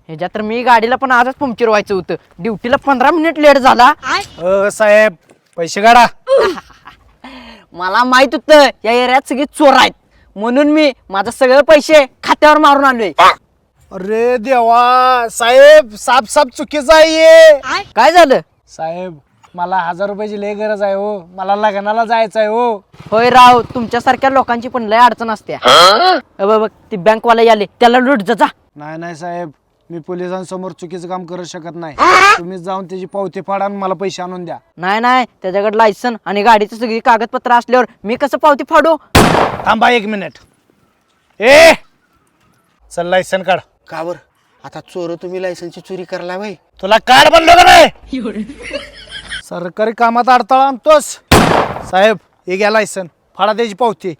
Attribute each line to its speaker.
Speaker 1: ह्याच्यात तर मी गाडीला पण आजच पंक्चर व्हायचं होतं. ड्युटीला 15 मिनिट लेट झाला.
Speaker 2: साहेब पैसे काढा.
Speaker 1: मला माहित होतं या एरियात सगळे चोर आहेत, म्हणून मी माझं सगळे पैसे खात्यावर मारून आणले.
Speaker 2: अरे देवा साहेब, साप साप चुकीचं आहे.
Speaker 1: काय झालं?
Speaker 2: साहेब मला 1000 रुपयाची लय गरज आहे हो. मला लग्नाला जायचं आहे हो.
Speaker 1: होय राव, तुमच्यासारख्या लोकांची पण लय अडचण असते. बघ ती बँकवाला याले, त्याला लूट जा.
Speaker 2: नाही नाही साहेब, मी पोलिसांसमोर चुकीचं काम करू शकत नाही. तुम्हीच जाऊन त्याची पावती फाडा आणि मला पैसे आणून द्या.
Speaker 1: नाही त्याच्याकडे लायसन आणि गाडीची सगळी कागदपत्र असल्यावर मी कसं पावती फाडू?
Speaker 2: थांबा 1 मिनिट. ए चल लायसन काढ.
Speaker 3: का बर आता चोर तुम्ही लायसनची चोरी करायला भाई?
Speaker 2: तुला कार्ड बनलो का नाही? सरकारी कामात अडथळा आणतोस. साहेब हे घ्या लायसन, फाडा त्याची पावती.